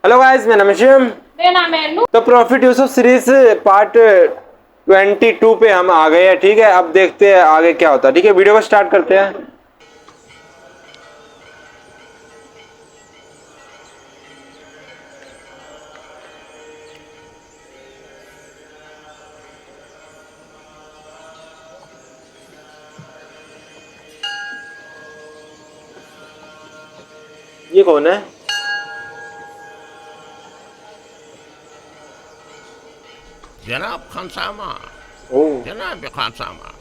Hello guys, मेरा नाम है शिवम। मेरा नाम है अनु। तो प्रॉफिट यूसुफ सीरीज पार्ट 22 पे हम आ गए हैं। ठीक है, अब देखते हैं आगे क्या होता है। ठीक है, वीडियो को स्टार्ट करते हैं। ये कौन है? जनाब खानसामा, ओह, जनाब खानसामा,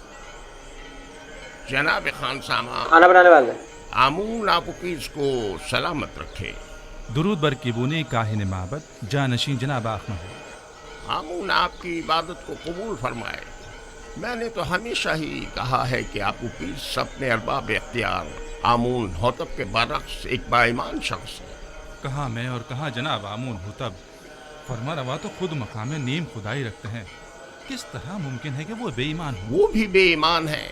जनाब खानसामा, खाना बनाने वाले। आमून आपकीज को सलामत रखे। दुरूद बर किबूने काहिन माबद जानशीं जनाब आखमा हो। आमून आपकी इबादत को कबूल फरमाए। मैंने तो हमेशा ही कहा है कि आपकीज अपने अरबाब इख्तियार आमून होतब के बरक्स एक बाईमान शख्स है। कहाँ मैं और कहाँ जनाब आमून हुतब। फरमा रवा तो खुद मकाम नीम खुदाई रखते हैं। किस तरह मुमकिन है कि वो बेईमान हो? वो भी बेईमान है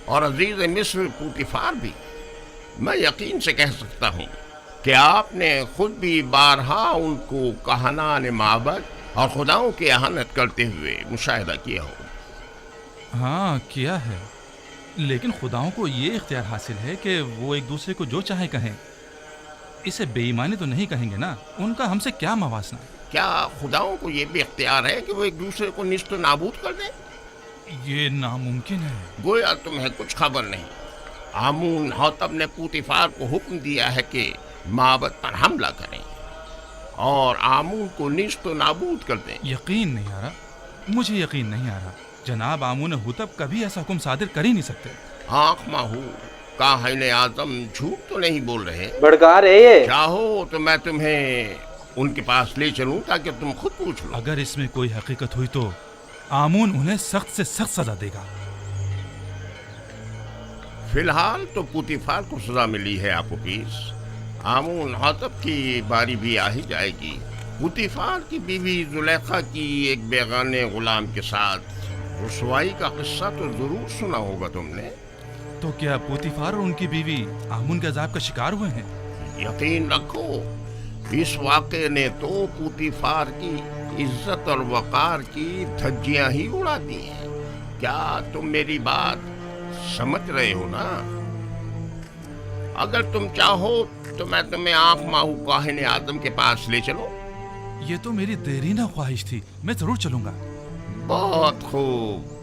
और अजीज मिस्र पुतिफार भी। मैं यकीन से कह सकता हूँ कि आपने खुद भी बारहा उनको कहानान माबद और खुदाओं की अहानत करते हुए मुशाहिदा किया हो। हाँ किया है, लेकिन खुदाओं को ये इख्तियार हासिल है कि वो एक दूसरे को जो चाहे कहें। इसे बेईमानी तो नहीं कहेंगे ना? उनका हमसे क्या मवासना? क्या खुदाओं को ये भी इख्तियार है कि वो एक दूसरे को निस्त नाबूद कर दें? ये नामुमकिन है। गोया तुम्हें कुछ खबर नहीं। आमून हौतब ने पुतिफार को हुक्म दिया है कि माबद पर हमला करें और आमून को निस्त नाबूद कर दें। यकीन नहीं आ रहा, मुझे यकीन नहीं आ रहा। जनाब आमून हुतब कभी ऐसा हुक्म सादिर कर ही नहीं सकते। आँख माहू काहिन आजम झूठ तो नहीं बोल रहे। भड़का रहे ये। चाहो तो मैं तुम्हें उनके पास ले चलूं ताकि तुम खुद पूछ लो। अगर इसमें कोई हकीकत हुई तो आमून उन्हें सख्त से सख्त सजा देगा। फिलहाल तो पुतिफार को सजा मिली है आपकीस। आमून हौतब की बारी भी आ ही जाएगी। पुतिफार की बीवी जुलेखा की एक बेगाने गुलाम के साथ रुसवाई का किस्सा तो जरूर सुना होगा तुमने। तो क्या पुतिफार और उनकी बीवी आमून के अजाब का शिकार हुए हैं? यकीन रखो, इस वाक़े ने तो पुतिफार की इज्जत और वक़ार की धज्जियां ही उड़ा दी हैं। क्या तुम मेरी बात समझ रहे हो ना? अगर तुम चाहो तो मैं तुम्हें आँख माहू काहिन आदम के पास ले चलो। ये तो मेरी देरीना ख्वाहिश थी, मैं जरूर चलूंगा। बहुत खूब।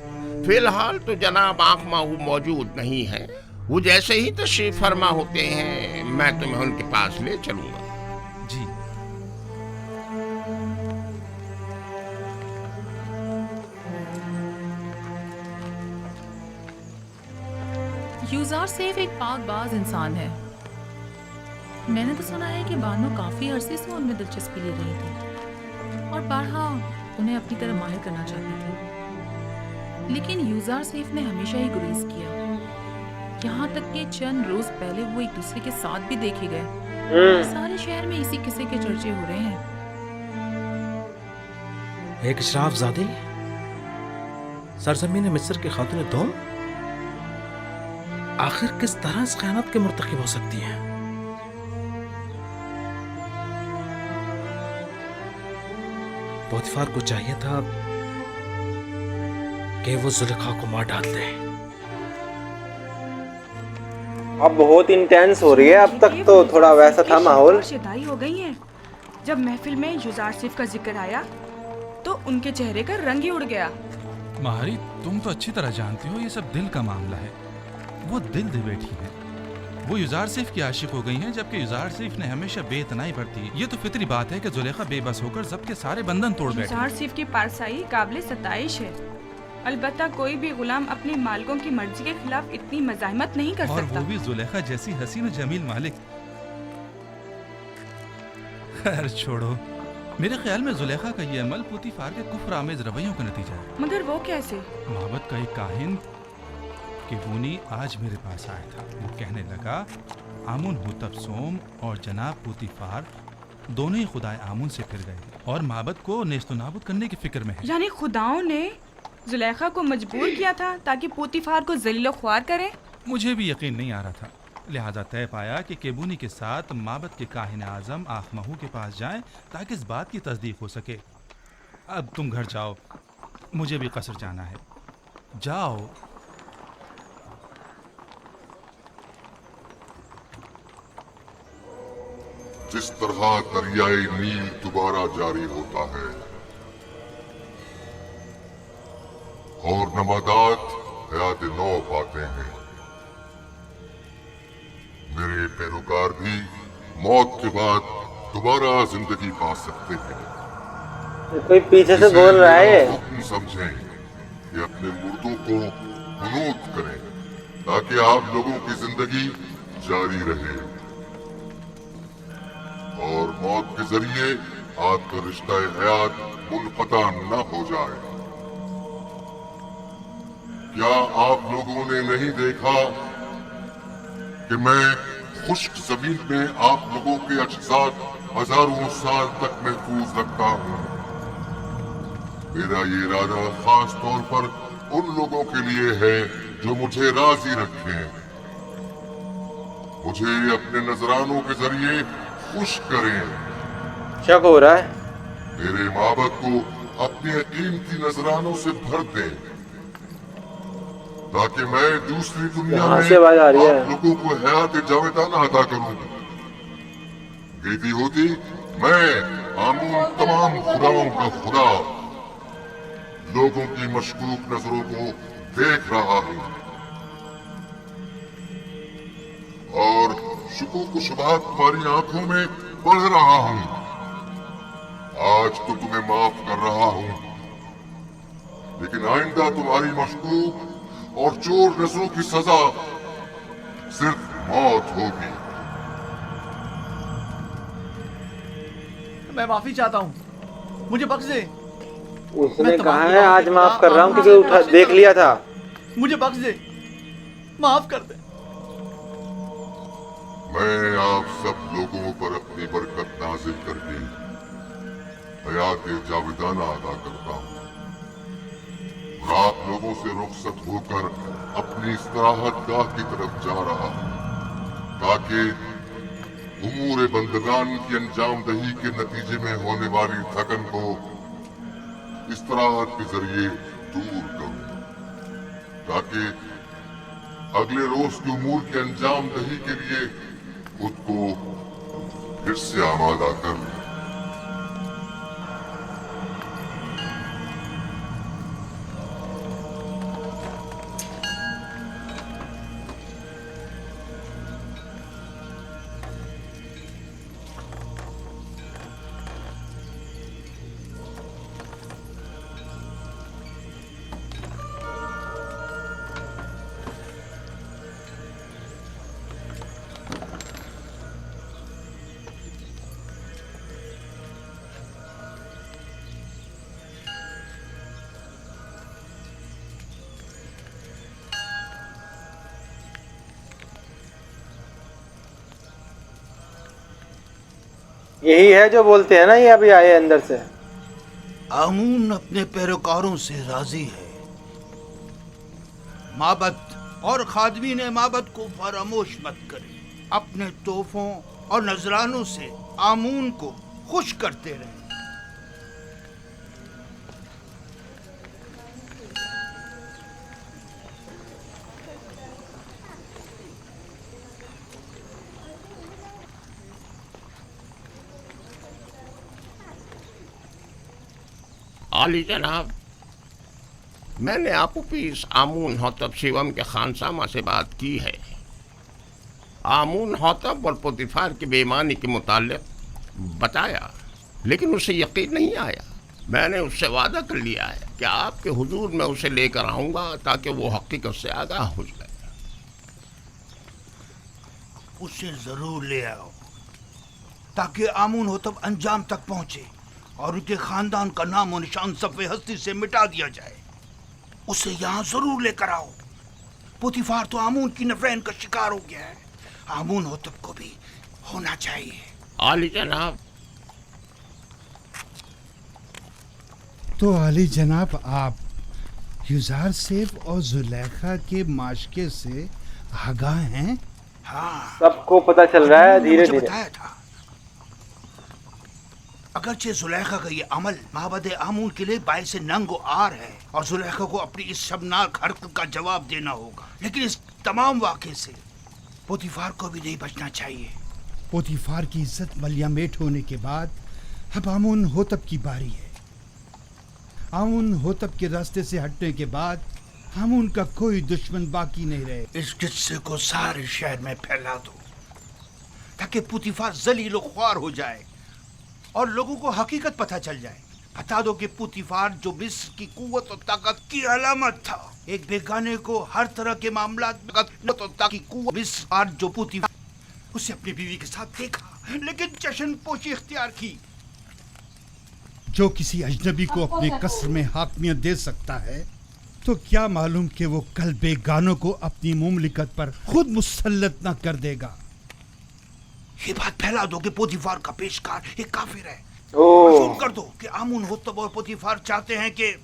फिलहाल तो जनाब आँख माहू मौजूद नहीं है। वो जैसे ही तशरीफ फरमा होते हैं मैं तुम्हें उनके पास ले चलूंगा। जी। यूजार सेफ एक पाकबाज इंसान है। मैंने तो सुना है कि बानो काफी अरसे से उनमें दिलचस्पी ले रही थी और बारहा उन्हें अपनी तरह माहिर करना चाहती थी, लेकिन यूजार सेफ ने हमेशा ही गुरेज किया। यहाँ तक कि चंद रोज पहले वो एक दूसरे के साथ भी देखे गए। सारे शहर में इसी किस्से के चर्चे हो रहे हैं। एक शराफजादी सरजमीन मिस्र की खातून दोम आखिर किस तरह इस खयानत के मुर्तकिब हो सकती हैं? पोतीफार को चाहिए था कि वो जुलेखा को मार डाल दे। अब बहुत इंटेंस हो रही है। अब तक तो थोड़ा वैसा था माहौल। शिदाई हो गई है। जब महफिल में युजार सिफ का जिक्र आया तो उनके चेहरे का रंग ही उड़ गया। माहरी, तुम तो अच्छी तरह जानती हो ये सब दिल का मामला है। वो दिल दे बैठी है। वो युजार सिफ की आशिक हो गई हैं, जबकि युजार सिफ ने हमेशा बेइतनाई बरती है। ये तो फितरी बात है कि जुलेखा बेबस होकर सबके सारे बंधन तोड़ बैठी। युजार सिफ की पारसाई काबिल सताइश है। अलबत्ता कोई भी गुलाम अपने मालिकों की मर्जी के खिलाफ इतनी मज़ाहमत नहीं कर और सकता। वो भी जुलेखा जैसी हसीन और जमील मालिक। खैर छोड़ो, मेरे ख्याल में जुलेखा का ये अमल पुतिफार के कुफ्र आमेज रवैयों का नतीजा है। मगर वो कैसे? माबद का एक काहिन किबूनी आज मेरे पास आया था। वो कहने लगा आमुन हुतब सोम और जनाब पुतिफार दोनों ही खुदाए आमुन से फिर गए और माबद को नेस्तो नाबूद करने की फिक्र में है। यानी खुदाओं ने जुलेखा को मजबूर किया था ताकि पोतीफार को जलील ख्वार करें। मुझे भी यकीन नहीं आ रहा था, लिहाजा तय पाया कि केबूनी के साथ माबद के काहिन आज़म आखमहू के पास जाएं ताकि इस बात की तस्दीक हो सके। अब तुम घर जाओ, मुझे भी कसर जाना है। जाओ। जिस तरह दरियाए नील दोबारा जारी होता है और नबातात हयात नौ पाते हैं, मेरे पैरोकार भी मौत के बाद दोबारा जिंदगी पा सकते हैं। कोई पीछे से बोल रहा है। हुक्म समझें कि अपने मुर्दों को हुनूद करें ताकि आप लोगों की जिंदगी जारी रहे और मौत के जरिए आपका रिश्ता हयात मुनक़ता न हो जाए। क्या आप लोगों ने नहीं देखा कि मैं खुश्क जमीन में आप लोगों के अज्जात हजारों साल तक महफूज रखता हूँ। मेरा ये इरादा खास तौर पर उन लोगों के लिए है जो मुझे राजी रखें, मुझे अपने नजरानों के जरिए खुश करें। शक हो रहा है। मेरे माबद को अपने कीमती नजरानों से भर दें ताकि मैं दूसरी दुनिया यहाँ में से आवाज आ रही है। आप लोगों को हयात जावेदाना अता करूं। कहती होती मैं आमून तमाम खुदाओं का खुदा लोगों की मशकूक नजरों को देख रहा हूं और शुकूक व शुबहात तुम्हारी आंखों में पढ़ रहा हूं। आज तो तुम्हें माफ कर रहा हूं, लेकिन आइंदा तुम्हारी मशकूक और चोर नजरों की सजा सिर्फ मौत होगी। मैं माफी चाहता हूँ, मुझे बख्श दे। उसने कहा है आज माफ कर रहा हूँ क्योंकि उठा देख लिया था। मुझे बख्श दे, माफ कर दे। मैं आप सब लोगों पर अपनी बरकत नाजिल करके हयात जावेदाना अदा करता हूँ और आप लोगों से रुखसत होकर अपनी इस्तराहत गाह की तरफ जा रहा हूँ ताकि उमूर बंदगान की अंजाम दही के नतीजे में होने वाली थकन को इस्तराहत के जरिए दूर करूं ताकि अगले रोज के उमूर के अंजाम दही के लिए खुद को फिर से आमादा कर लूं। यही है जो बोलते हैं ना, ये अभी आए अंदर से। आमून अपने पैरोकारों से राजी है। माबद और खादमीन माबद को फरामोश मत करें। अपने तोहफों और नजरानों से आमून को खुश करते रहें। आली जनाब, मैंने आपूपीस आमून हौतब शिवम के खानसामा से बात की है। आमून हौतब और पोतीफार की बेईमानी के मुताल्लिक बताया, लेकिन उसे यकीन नहीं आया। मैंने उससे वादा कर लिया है कि आपके हुजूर में उसे लेकर आऊँगा ताकि वो हकीकत से आगाह हो जाए। उसे जरूर ले आओ ताकि आमून हौतब अंजाम तक पहुंचे और उनके खानदान का नाम और निशान सफ़े हस्ती से मिटा दिया जाए। उसे यहाँ जरूर लेकर आओ। पोतीफार तो आमून की नफरत का शिकार हो गया है, आमून हौतब को भी होना चाहिए। आली जनाब। तो आली जनाब, आप युजार सेफ और जुलेखा के माशके से आगाह हैं? हाँ, सबको पता चल रहा है उन्होंने धीरे मुझे धीरे। बताया था। अगरचे जुलेखा का ये अमल माबद आमून के लिए बाइस नंग आर है और जुलेखा को अपनी इस शर्मनाक हरकत का जवाब देना होगा, लेकिन इस तमाम वाक़े से पोतीफार को भी नहीं बचना चाहिए। पोतीफार की इज्जत मलियामेट होने के बाद अब आमून होतब की बारी है। आमून होतब के रास्ते से हटने के बाद आमून का कोई दुश्मन बाकी नहीं रहे। इस किस्से को सारे शहर में फैला दो ताकि पोतीफार जलील और ख्वार हो जाए और लोगों को हकीकत पता चल जाए। बता दो कि पोतीफार जो मिस्र की कुव्वत और ताकत की अलामत था, एक बेगाने को हर तरह के मामला की कुव्वत मिस्र जो पोतीफार उसे अपनी बीवी के साथ देखा लेकिन जश्न पोशी इख्तियार की। जो किसी अजनबी को अपने कसर में हाकमियत दे सकता है तो क्या मालूम कि वो कल बेगानों को अपनी मुमलिकत पर खुद मुसल्लत न कर देगा। ये बात फैला दो कि पोतीफार का पेशकार एक काफिर है। ओह, मशहूर कर दो कि आमून होतब और पोतीफार चाहते हैं कि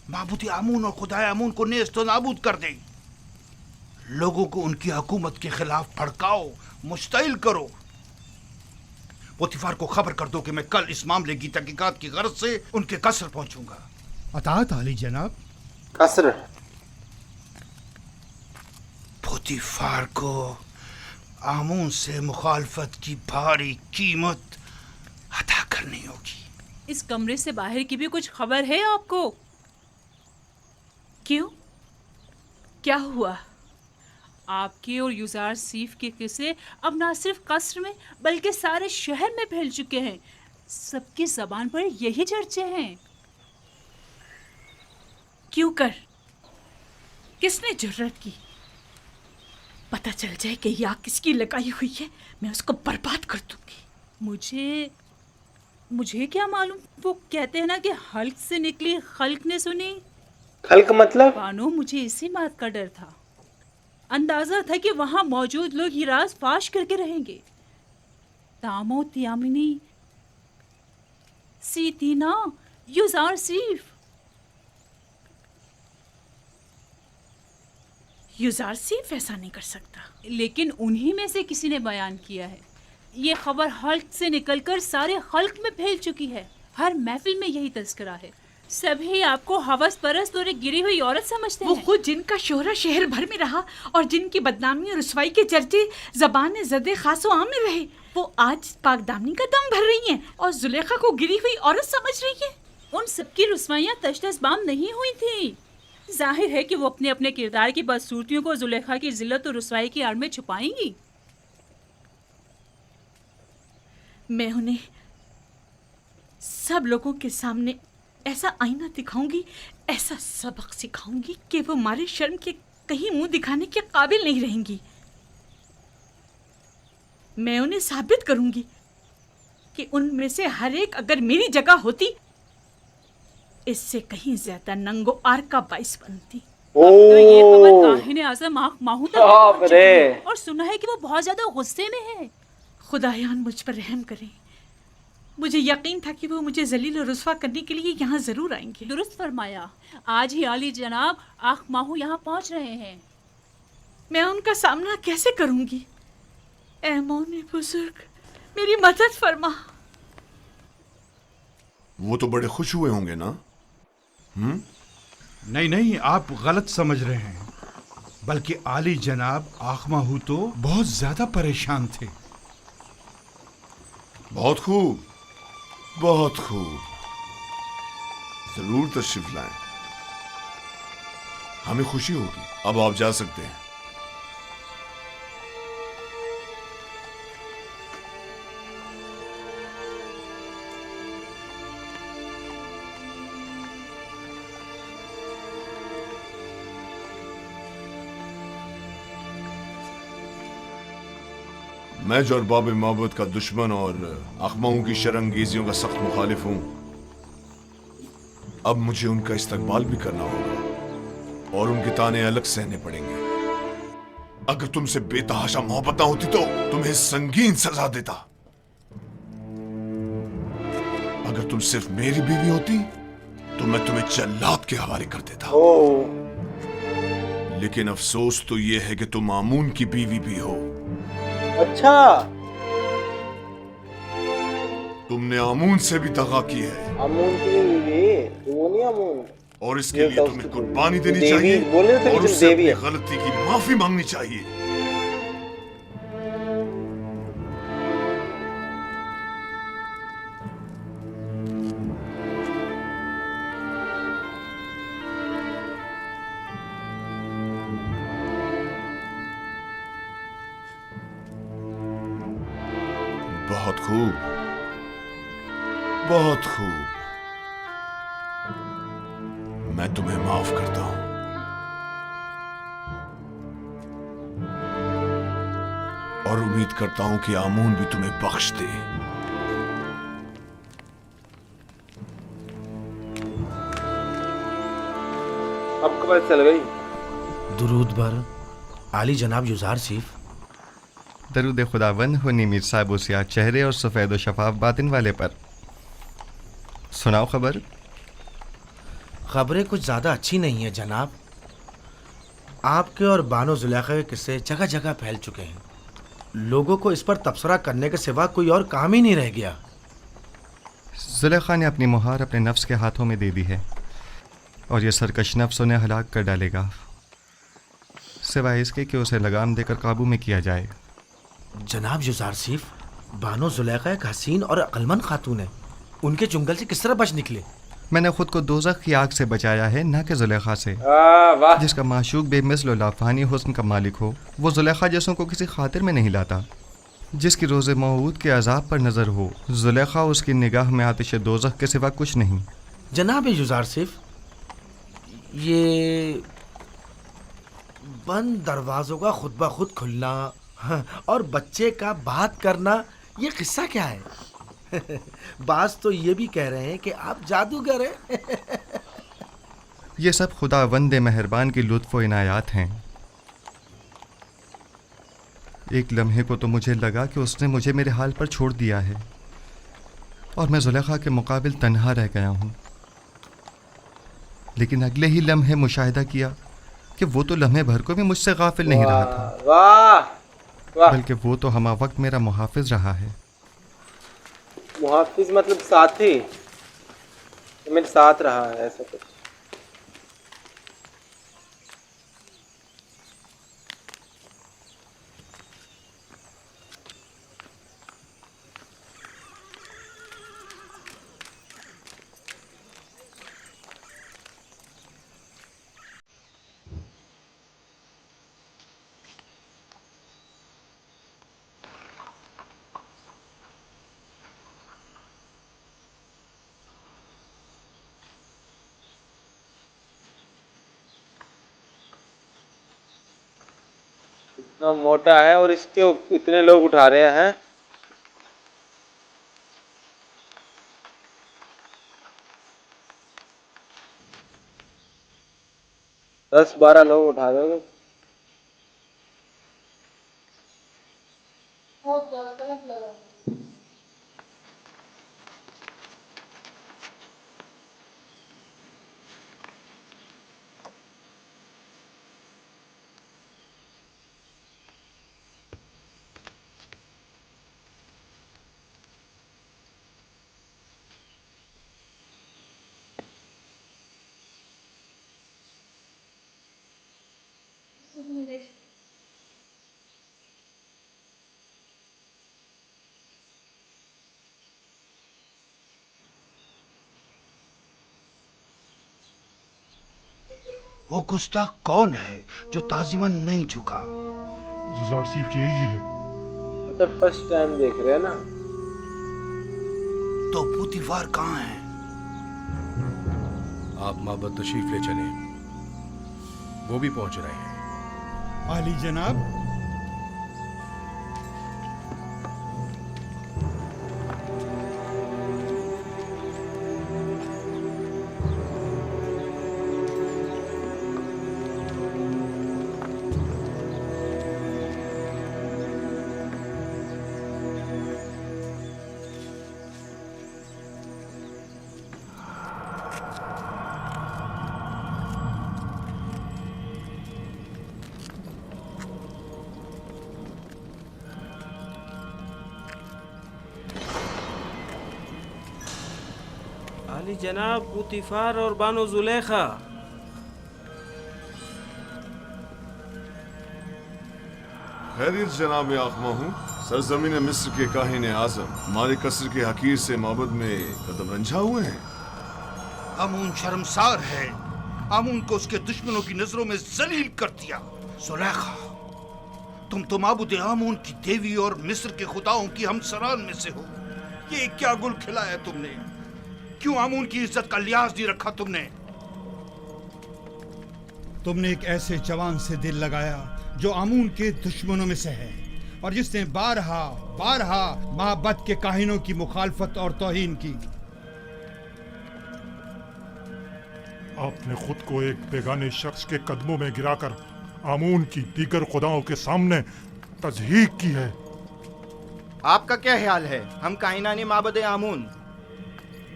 माबूद आमून और खुदाए आमून को नेस्त व नाबूद कर दें। लोगों को उनकी हुकूमत के खिलाफ भड़काओ, मुश्तइल करो। पोतीफार को खबर कर दो कि मैं कल इस मामले की तहकीकात की गर्ज से उनके कसर पहुंचूंगा। अतात आली जनाब। कसर। पोतीफार को आमून से मुखालफत की भारी कीमत अदा करनी होगी। इस कमरे से बाहर की भी कुछ खबर है आपको? क्यों, क्या हुआ? आपके और युजार सीफ के किस्से अब ना सिर्फ कसर में बल्कि सारे शहर में फैल चुके हैं। सबकी जबान पर यही चर्चे हैं। क्यों कर? किसने जुर्रत की? पता चल जाए कि यह आग किसकी लगाई हुई है, मैं उसको बर्बाद कर दूंगी। मुझे क्या मालूम? वो कहते हैं ना कि हल्क से निकली खल्क ने सुनी। खल्क मतलब? बानो, मुझे इसी बात का डर था। अंदाजा था कि वहां मौजूद लोग ये राज फाश करके रहेंगे। तामो तियामिनी सीतीना युजार सीफ। युजार सिर्फ ऐसा नहीं कर सकता। लेकिन उन्हीं में से किसी ने बयान किया है। ये खबर हल्क से निकलकर सारे हल्क में फैल चुकी है। हर महफिल में यही तस्करा है। सभी आपको हवस परस्त और एक गिरी हुई औरत समझते हैं। वो खुद जिनका शोहरा शहर भर में रहा और जिनकी बदनामी और रुसवाई के चर्चे ज़बान ज़दे खासो आम में रहे, वो आज पाकदामनी का दम भर रही हैं और जुलेखा को गिरी हुई औरत समझ रही है। उन सबकी रुसवाइयाँ तशतशबाम नहीं हुई थी। जाहिर है कि वो अपने अपने किरदार की बदसूरतियों को जुलेखा की जिल्लत और रुसवाई की आड़ में छुपाएंगी। मैं उन्हें सब लोगों के सामने ऐसा आईना दिखाऊंगी, ऐसा सबक सिखाऊंगी कि वो मारे शर्म के कहीं मुंह दिखाने के काबिल नहीं रहेंगी। मैं उन्हें साबित करूंगी कि उनमें से हर एक अगर मेरी जगह होती इससे कहीं ज्यादा नंगो आर का बाइस बनती। अब तो ये खबर काहिने आज़म आँख माहू तक पहुंच चुकी है और सुना है कि वो बहुत ज्यादा गुस्से में है। खुदायान मुझ पर रहम करें। मुझे यकीन था कि वो मुझे जलील और रुस्वा करने के लिए यहाँ जरूर आएंगे। दुरुस्त फरमाया। आज ही आली जनाब आँख माहू यहाँ पहुँच रहे हैं। मैं उनका सामना कैसे करूंगी? ऐ मौने बुजुर्ग, मेरी मदद फरमा। वो तो बड़े खुश हुए होंगे ना? नहीं नहीं, आप गलत समझ रहे हैं। बल्कि आली जनाब आखमाहू तो बहुत ज्यादा परेशान थे। बहुत खूब, बहुत खूब। जरूर तशरीफ लाएं, हमें खुशी होगी। अब आप जा सकते हैं। मैं जो अरबाब मोहब्बत का दुश्मन और अखमाओं की शरंगेजियों का सख्त मुखालिफ हूं, अब मुझे उनका इस्तकबाल भी करना होगा और उनके ताने अलग सहने पड़ेंगे। अगर तुमसे बेतहाशा मोहब्बत ना होती तो तुम्हें संगीन सजा देता। अगर तुम सिर्फ मेरी बीवी होती तो मैं तुम्हें जल्लाद के हवाले कर देता। लेकिन अफसोस तो यह है कि तुम आमून की बीवी भी हो अच्छा, तुमने आमून से भी दगा की है अमून की बीवी, वो नहीं अमून। और इसके ये लिए तो तुम्हें उसकी कुर्बानी देनी देवी, चाहिए बोल रहे थे और कि तुम उससे देवी अपनी है। गलती की माफी मांगनी चाहिए। बहुत खूब, बहुत खूब। मैं तुम्हें माफ करता हूं। और उम्मीद करता हूं कि आमून भी तुम्हें बख्श दे। आपको पता चल गई? दुरूद बर आली जनाब युजार सीफ। दरूद खुदावंद हो नीमीर साहब सियाह चेहरे और सफ़ेद व शफाफ बातिन वाले पर। सुनाओ खबर। खबरें कुछ ज़्यादा अच्छी नहीं है जनाब। आपके और बानो जुलेखा के किस्से जगह जगह फैल चुके हैं। लोगों को इस पर तबसरा करने के सिवा कोई और काम ही नहीं रह गया। जुलेखा ने अपनी मुहार अपने नफ्स के हाथों में दे दी है और ये सरकश नफ्स उन्हें हलाक कर डालेगा, सिवाय इसके कि उसे लगाम देकर काबू में किया जाए। जनाब युजार सीफ, बानो जुलेखा एक हसीन और अक्लमंद खातून है। उनके चुंगल से किस तरह बच निकले? मैंने खुद को दोज़ख की आग से बचाया है, ना कि जुलेखा से। वाह। जिसका माशूक बेमिसल लाफानी हुस्न का मालिक हो, वो जुलेखा जैसों को किसी खातिर में नहीं लाता। जिसकी रोज़े मऊद के अजाब पर नज़र हो, जुलेखा उसकी निगाह में आतिश दोज़ख के सिवा कुछ नहीं। जनाब युजार सीफ, ये बंद दरवाज़ों का खुद ब खुद खुलना और बच्चे का बात करना, ये किस्सा क्या है? बास तो ये भी कह रहे हैं कि आप जादूगर हैं। ये सब खुदावंद मेहरबान की लुत्फ़ व इनायात हैं। एक लम्हे को तो मुझे लगा कि उसने मुझे मेरे हाल पर छोड़ दिया है और मैं जुलेखा के मुकाबिल तन्हा रह गया हूँ। लेकिन अगले ही लम्हे मुशाहिदा किया कि वो तो लम्हे भर को भी मुझसे गाफिल नहीं रहा था, वाह। बल्कि वो तो हमा वक्त मेरा मुहाफिज रहा है। मुहाफिज मतलब साथी, मेरे साथ रहा है, ऐसा कुछ। इतना मोटा है और इसके इतने लोग उठा रहे हैं। 10-12 लोग उठा रहे हो। वो गुस्ताख कौन है जो ताजिमन नहीं झुका? तो फर्स्ट टाइम देख रहे हैं ना। तो पुतिफार कहाँ है? आप माबद तशरीफ ले चले, वो भी पहुंच रहे हैं। आली जनाब, आली जनाब पुतिफार और बानो जुलेखा। खैरियत जनाब आखमा हूँ। सरजमीन मिस्र के काहिन आजम हमारे कसर के हकीर से माबद में कदम रंझा हुए हैं। आमून शर्मसार है। आमून को उसके दुश्मनों की नजरों में जलील कर दिया। जुलेखा, तुम तो माबूद आमून की देवी और मिस्र के खुदाओं की हमसरान में से हो। ये क्या गुल खिलाया तुमने? क्यों आमून की इज्जत का लिहाज नहीं रखा तुमने? तुमने एक ऐसे जवान से दिल लगाया जो आमून के दुश्मनों में से है और जिसने बारहा बारहा महाबत के काहिनों की मुखालफत और तौहीन की। आपने खुद को एक बेगाने शख्स के कदमों में गिराकर आमून की दीगर खुदाओं के सामने तज़हीक की है। आपका क्या ख्याल है, हम काहिनाने माबद आमून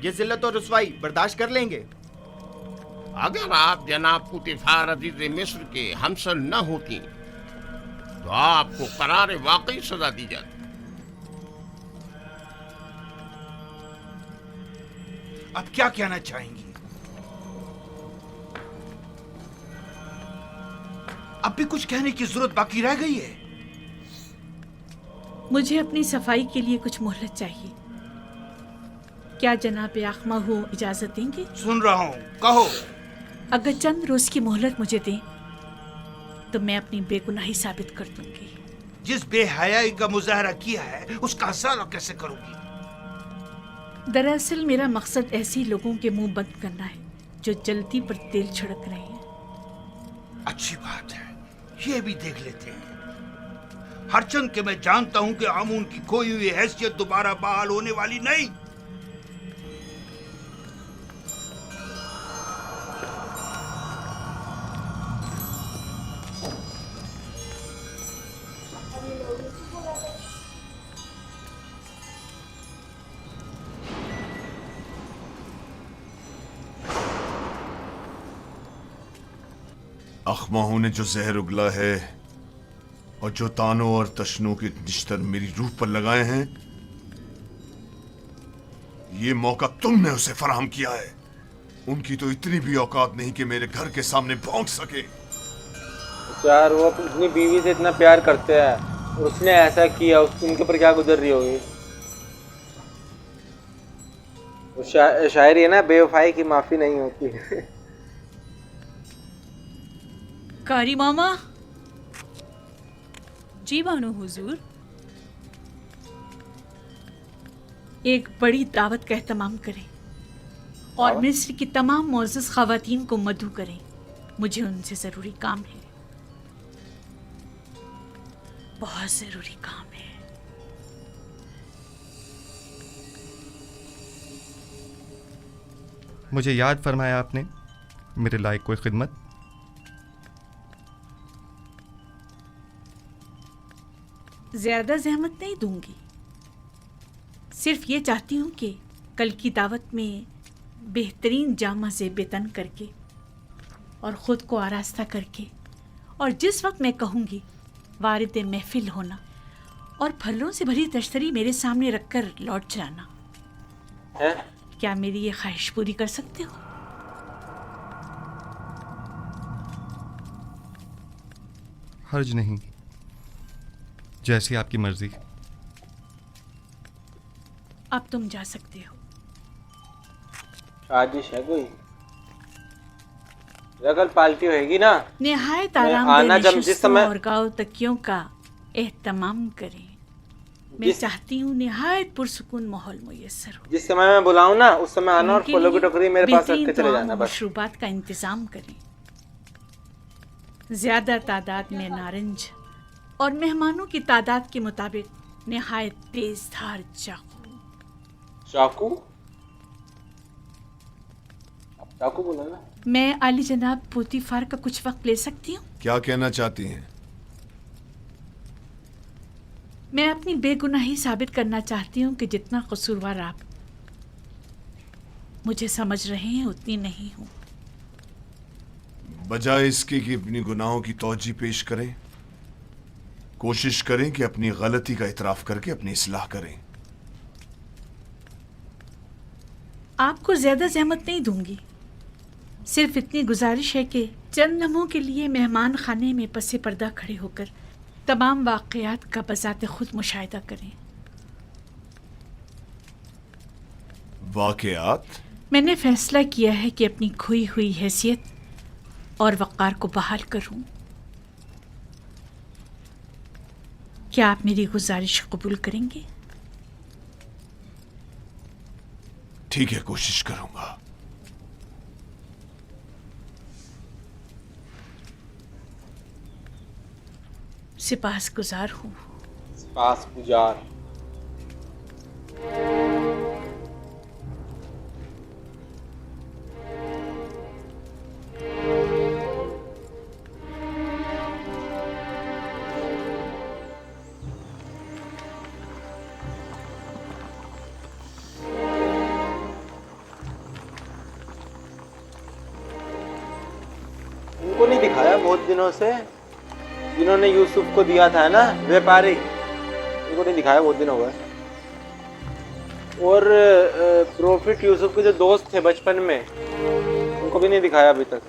ये जिल्लत और रुसवाई बर्दाश्त कर लेंगे? अगर आप जनाब पुतिफार अजीज मिस्र के हमसर न होती तो आपको करार वाकई सजा दी जाती। अब क्या कहना चाहेंगी? अब भी कुछ कहने की जरूरत बाकी रह गई है? मुझे अपनी सफाई के लिए कुछ मोहलत चाहिए। क्या जनाब आखमा हो इजाजत देंगे? सुन रहा हूँ, कहो। अगर चंद रोज की मोहलत मुझे दें तो मैं अपनी बेगुनाही साबित कर दूंगी। जिस बेहयाई का मुजाहरा किया है उसका हसाला कैसे करूंगी? दरअसल मेरा मकसद ऐसे लोगों के मुंह बंद करना है जो जल्दी पर तेल छिड़क रहे हैं। अच्छी बात है, ये भी देख लेते हैं। हरचंद के मैं जानता हूं कि आमून की खोई हुई हैसियत दोबारा बहाल होने वाली नहीं। अखमाहू ने जो जहर उगला है और जो तानों और तशनों के निश्तर मेरी रूह पर लगाए हैं, ये मौका तुमने उसे फराहम किया है। उनकी तो इतनी भी औकात नहीं कि मेरे घर के सामने भौंक सके। यार वो अपनी बीवी से इतना प्यार करते हैं, उसने ऐसा किया, उनके ऊपर क्या गुजर रही होगी। वो शायरी है ना, बेवफाई की माफी नहीं होती। कारी मामा। जी बानो हुजूर। एक बड़ी दावत का एहतमाम करें और मिस्र की तमाम मोअज़्ज़ज़ ख़वातीन को मदऊ करें। मुझे उनसे ज़रूरी काम है, बहुत ज़रूरी काम है। मुझे याद फरमाया आपने मेरे लायक कोई खिदमत? ज़्यादा ज़हमत नहीं दूंगी, सिर्फ ये चाहती हूँ कि कल की दावत में बेहतरीन जामा से बेतन करके और ख़ुद को आरास्ता करके और जिस वक्त मैं कहूँगी वारिद महफिल होना और फलों से भरी तश्तरी मेरे सामने रखकर लौट जाना है। क्या मेरी ये ख्वाहिश पूरी कर सकते हो? हर्ज नहीं, जैसी आपकी मर्जी। अब तुम जा सकते हो। साजिश है कोई? कल पार्टी होगी ना, निहायत आना जब जिस समय और गाँव तकियों का एहतमाम करें। मैं चाहती हूँ निहायत पुरसुकून माहौल मुयस्सर हो। जिस समय मैं बुलाऊं ना उस समय आना और फलों की टोकरी मेरे पास रख के चले जाना। बस मशरूबात का इंतजाम करें, ज्यादा तादाद में नारंज और मेहमानों की तादाद के मुताबिक निहायत तेज धार चाकू। चाकू बोला ना। मैं आली जनाब पुतिफार का कुछ वक्त ले सकती हूँ? क्या कहना चाहती हैं? मैं अपनी बेगुनाही साबित करना चाहती हूँ कि जितना कसूरवार आप मुझे समझ रहे हैं उतनी नहीं हूँ। बजाय इसके कि अपनी गुनाहों की तौजी पेश करें, कोशिश करें कि अपनी गलती का इतराफ करके अपनी इस्लाह करें। आपको ज़्यादा ज़हमत नहीं दूंगी। सिर्फ इतनी गुजारिश है कि चंद लम्हों के लिए मेहमान खाने में पसे पर्दा खड़े होकर तमाम वाक़यात का बज़ाते खुद मुशाहिदा करें। वाक़यात? मैंने फैसला किया है कि अपनी खोई हुई हैसियत और वक़ार को बहाल करूं। क्या आप मेरी गुजारिश कबूल करेंगे? ठीक है, कोशिश करूंगा। सिपाहसगुजार हूँ। सिपाहसगुजार। उनको नहीं दिखाया बहुत दिनों से, जिन्होंने यूसुफ को दिया था ना, व्यापारी, उनको नहीं दिखाया बहुत दिन हो गए। और प्रॉफिट यूसुफ के जो दोस्त थे बचपन में, उनको भी नहीं दिखाया अभी तक।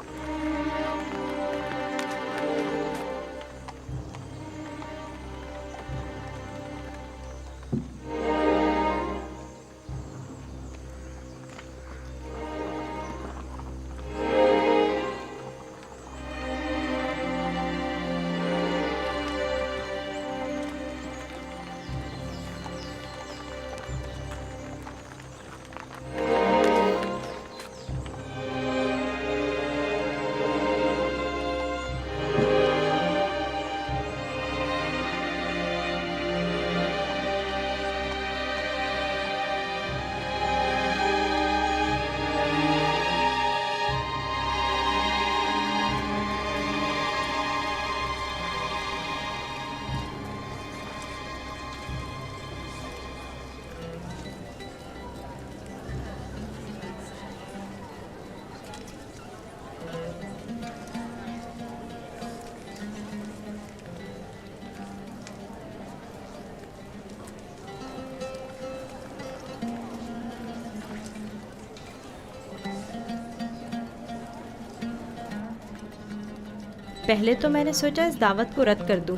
पहले तो मैंने सोचा इस दावत को रद्द कर दूं,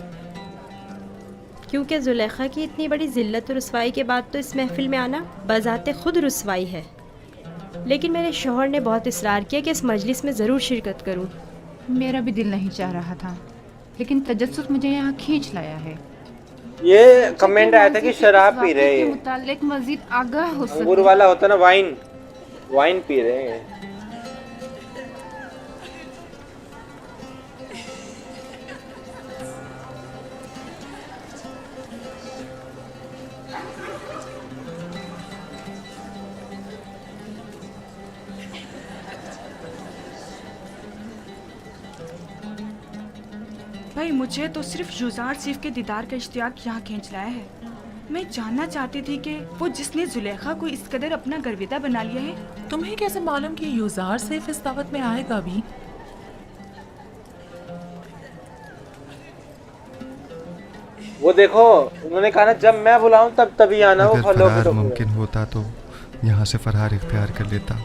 क्योंकि जुलेखा की इतनी बड़ी जिल्लत और रुसवाई के बाद तो इस महफिल में आना बज़ाते खुद रुसवाई है। लेकिन मेरे शौहर ने बहुत इसरार किया कि इस मजलिस में ज़रूर शिरकत करूं। मेरा भी दिल नहीं चाह रहा था, लेकिन तजस्सुस मुझे यहाँ खींच लाया है। ये कमेंट आया था कि शराब पी रहे हैं, मुतालिक मजीद आगाह हो सके। अंगूर वाला होता ना, वाइन पी रहे हैं। भाई, मुझे तो सिर्फ जुजार सिफ के दीदार का इश्तियाक यहाँ खींच लाया है। मैं जानना चाहती थी कि वो जिसने जुलेखा को इस कदर अपना गर्विदा बना लिया है। तुम्हें कैसे मालूम कि युजार सिर्फ इस दावत में आएगा भी? वो देखो, उन्होंने कहा ना जब मैं बुलाऊं तब तभी आना। वो अगर फरार मुमकिन होता तो यहाँ से फरार इख्तियार कर लेता।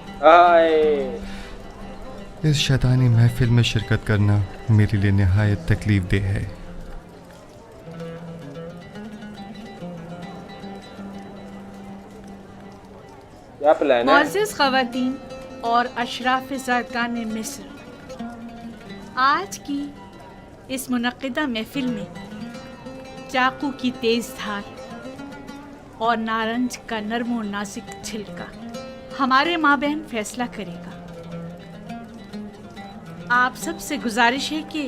इस शैतानी महफिल में शिरकत करना मेरे लिए निहायत तकलीफ देह है। क्या प्लान है? मुअज़्ज़िज़ ख़वातीन और अशराफ ज़ारकान मिस्र, आज की इस मुनक़्क़िदा महफिल में चाकू की तेज़ धार और नारंज का नर्म और नाजुक छिलका हमारे माबैन फैसला करेगा। आप सब से गुजारिश है कि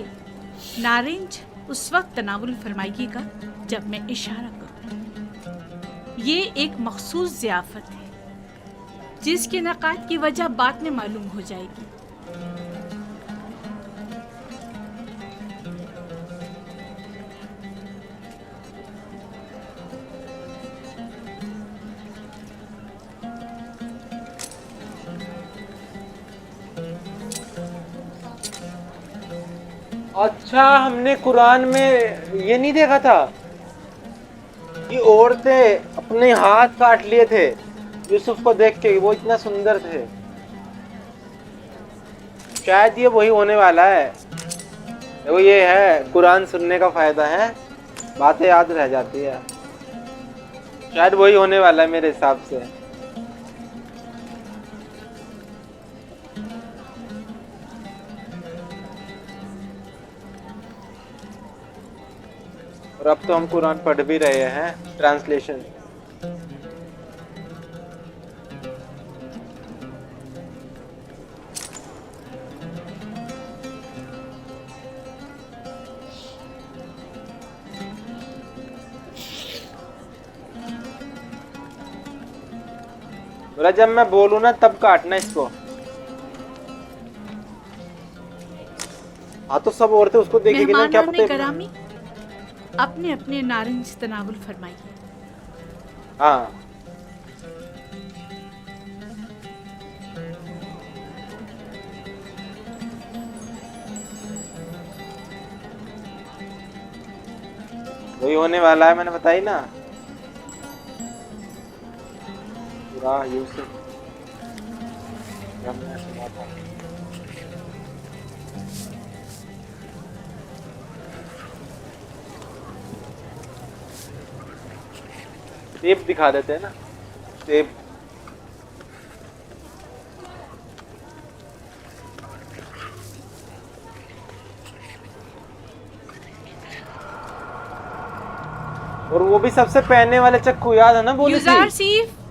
नारंज उस वक्त तनावुल फरमाइएगा जब मैं इशारा करूं। ये एक मखसूस ज़ियाफ़त है जिसके नक़ात की वजह बाद में मालूम हो जाएगी। अच्छा, हमने कुरान में ये नहीं देखा था कि औरतें अपने हाथ काट लिए थे यूसुफ को देख के, वो इतना सुंदर थे। शायद ये वही होने वाला है। देखो ये है कुरान सुनने का फायदा है, बातें याद रह जाती है। शायद वही होने वाला है मेरे हिसाब से। और अब तो हम कुरान पढ़ भी रहे हैं, ट्रांसलेशन। बोला जब मैं बोलूं ना तब काटना इसको। हाँ तो सब औरतें उसको देखेगी ना, क्या पता। करामी अपने अपने नारंज तनावुल फरमाइए। हाँ वही होने वाला है, मैंने बताई ना। पूरा यूसुफ हमने सुना था। टेप दिखा देते हैं ना, टेप। और वो भी सबसे पहनने वाले चक्कू याद है ना, बोली थी। यूजारसीफ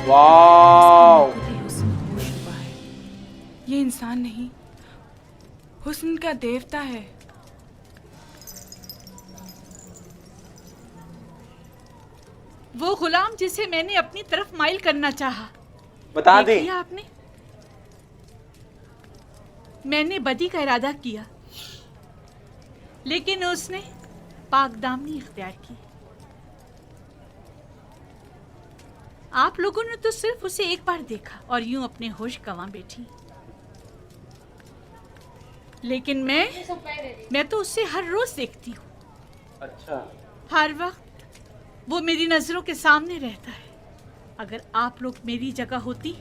वाओ, ये इंसान नहीं, हुस्न का देवता है। वो गुलाम जिसे मैंने अपनी तरफ माइल करना चाहा, बता दी। आपने, मैंने बदी का इरादा किया, लेकिन उसने पाकदामनी इख्तियार की। आप लोगों ने तो सिर्फ उसे एक बार देखा और यूं अपने होश गंवा बैठी, लेकिन मैं तो उसे हर रोज देखती हूँ। अच्छा, हर वक्त वो मेरी नजरों के सामने रहता है। अगर आप लोग मेरी जगह होती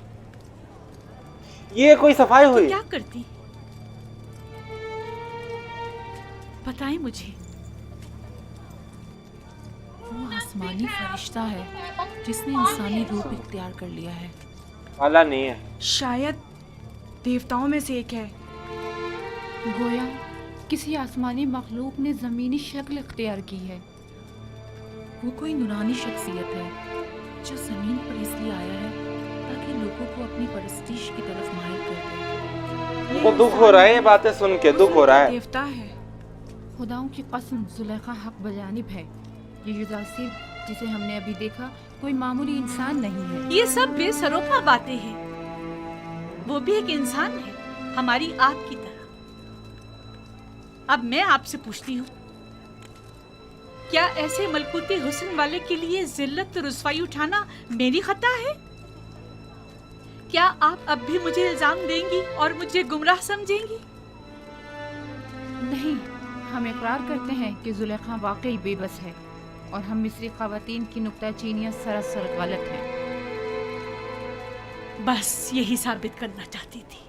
ये कोई सफाई तो हुई? क्या करती? बताएं मुझे। वो आसमानी फरिश्ता है जिसने इंसानी रूप इख्तियार कर लिया है। काला नहीं है, शायद देवताओं में से एक है। गोया किसी आसमानी मखलूक ने ज़मीनी शक्ल इख्तियार की है। वो कोई नूरानी शख्सियत है जो ज़मीन पर इसलिए आया है ताकि लोगों को अपनी परस्तिश की तरफ माहिर कर दे। उनको दुख हो रहा है ये बातें सुन के, दुख हो रहा है। देवता है। खुदाओं की कसम, जुलेखा हक बजानिब है। ये युदासिर जिसे हमने अभी देखा कोई मामूली इंसान नहीं है। ये सब बेसरोपा बातें हैं। वो भी एक इंसान है, हमारी आपकी तरह। अब मैं आपसे पूछती हूँ, क्या ऐसे मलकूती हुस्न वाले के लिए जिल्लत और रुसवाई उठाना मेरी खता है? क्या आप अब भी मुझे इल्जाम देंगी और मुझे गुमराह समझेंगी? नहीं, हम इकरार करते हैं कि जुलेखा वाकई बेबस है और हम मिस्री ख़वातीन की नुक्ताचीनियाँ सरासर गलत हैं। बस यही साबित करना चाहती थी।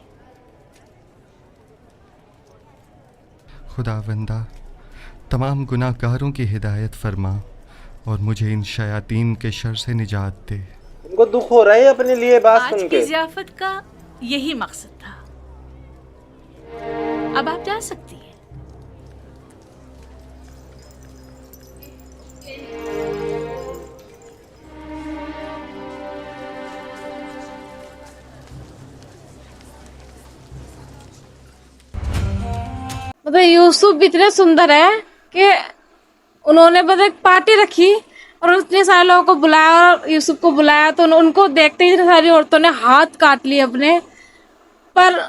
खुदावंदा, तमाम गुनाहगारों की हिदायत फरमा और मुझे इन शयातीन के शर से निजात दे। उनको दुख हो रहा है अपने लिए बात आज सुन की के। ज़ियाफ़त का यही मकसद था। अब आप जा सकती हैं। मतलब यूसुफ भी इतने सुंदर है कि उन्होंने बस एक पार्टी रखी और इतने सारे लोगों को बुलाया और यूसुफ को बुलाया तो उनको देखते ही इतनी सारी औरतों ने हाथ काट लिए अपने। पर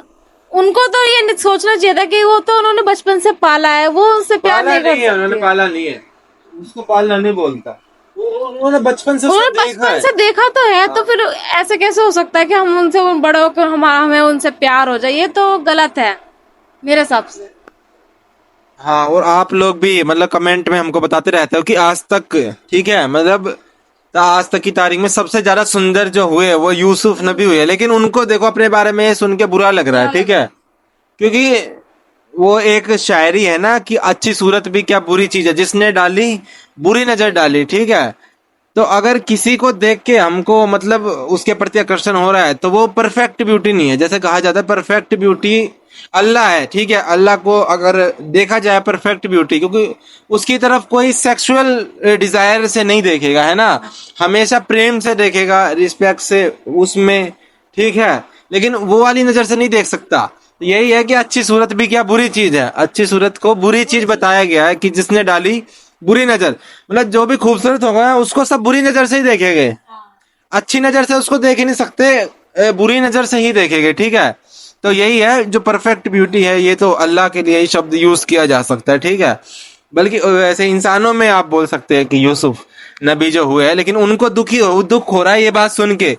उनको तो ये सोचना चाहिए था कि वो तो उन्होंने बचपन से पाला है, वो उससे प्यार नहीं कर सकते। उन्होंने पाला नहीं है, उसको पालना नहीं बोलता। उन्होंने बचपन से देखा तो है, तो फिर ऐसे कैसे हो सकता है कि हम उनसे बड़े होकर हमें उनसे प्यार हो जाए? ये तो गलत है मेरे हिसाब से। हाँ, और आप लोग भी मतलब कमेंट में हमको बताते रहते हो कि आज तक, ठीक है, मतलब आज तक की तारीख में सबसे ज्यादा सुंदर जो हुए वो यूसुफ नबी हुए, लेकिन उनको देखो अपने बारे में सुन के बुरा लग रहा है, ठीक है, क्योंकि वो एक शायरी है ना कि अच्छी सूरत भी क्या बुरी चीज है, जिसने डाली बुरी नजर डाली, ठीक है। तो अगर किसी को देख के हमको मतलब उसके प्रति आकर्षण हो रहा है तो वो परफेक्ट ब्यूटी नहीं है। जैसे कहा जाता है परफेक्ट ब्यूटी अल्लाह है, ठीक है। अल्लाह को अगर देखा जाए परफेक्ट ब्यूटी, क्योंकि उसकी तरफ कोई सेक्सुअल डिजायर से नहीं देखेगा, है ना, हमेशा प्रेम से देखेगा, रिस्पेक्ट से उसमें, ठीक है, लेकिन वो वाली नजर से नहीं देख सकता। यही है कि अच्छी सूरत भी क्या बुरी चीज है। अच्छी सूरत को बुरी चीज बताया गया है कि जिसने डाली बुरी नजर, मतलब जो भी खूबसूरत होगा उसको सब बुरी नजर से ही देखेंगे, अच्छी नजर से उसको देख ही नहीं सकते, बुरी नजर से ही देखेंगे, ठीक है। तो यही है जो परफेक्ट ब्यूटी है, ये तो अल्लाह के लिए ही शब्द यूज किया जा सकता है, ठीक है। बल्कि वैसे इंसानों में आप बोल सकते हैं कि यूसुफ नबी जो हुए हैं, लेकिन उनको दुख हो रहा है ये बात सुन के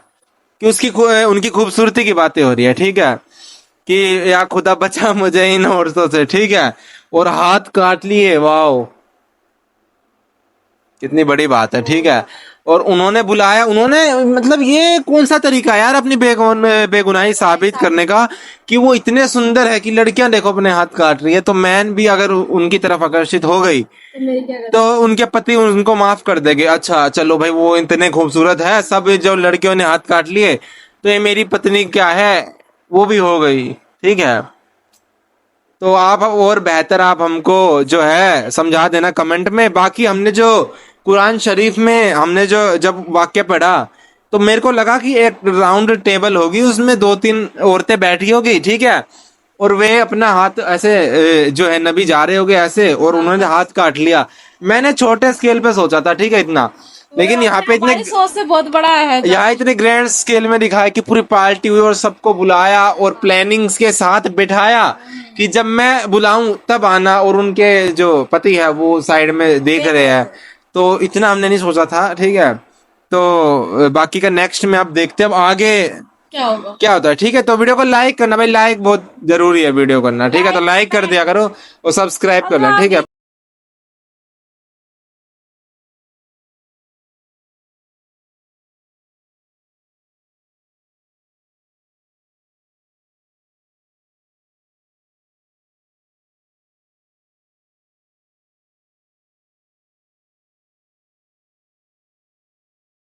कि उनकी खूबसूरती की बातें हो रही है, ठीक है, कि या खुदा बचा मुझे इन औरतों से, ठीक है, और हाथ काट लिए, वाह कितनी बड़ी बात है, ठीक है। और उन्होंने बुलाया, उन्होंने मतलब ये कौन सा तरीका यार अपनी बेगुनाही साबित करने का कि वो इतने सुंदर है कि लड़कियां देखो अपने हाथ काट रही है, तो मैन भी अगर उनकी तरफ आकर्षित हो गई तो उनके पति उनको माफ कर देंगे। अच्छा चलो भाई वो इतने खूबसूरत है, सब जो लड़कियों ने हाथ काट लिए तो ये मेरी पत्नी क्या है, वो भी हो गई, ठीक है। तो आप और बेहतर आप हमको जो है समझा देना कमेंट में। बाकी हमने जो कुरान शरीफ में हमने जो जब वाक्य पढ़ा तो मेरे को लगा कि एक राउंड टेबल होगी, उसमें 2-3 औरतें बैठी होगी, ठीक है, और वे अपना हाथ ऐसे जो है नबी जा रहे होंगे ऐसे और उन्होंने हाथ काट लिया। मैंने छोटे स्केल पे सोचा था, ठीक है, इतना, लेकिन यहाँ पे इतने सोच से बहुत बड़ा है, यहाँ इतने ग्रैंड स्केल में दिखाया कि पूरी पार्टी हुई और सबको बुलाया और प्लानिंग्स के साथ बिठाया कि जब मैं बुलाऊं तब आना, और उनके जो पति है वो साइड में देख रहे हैं। तो इतना हमने नहीं सोचा था, ठीक है। तो बाकी का नेक्स्ट में आप देखते हैं अब आगे क्या होता है, ठीक है। तो वीडियो को लाइक करना भाई, लाइक बहुत जरूरी है वीडियो करना, ठीक है। तो लाइक कर दिया करो और सब्सक्राइब कर लेना, ठीक है।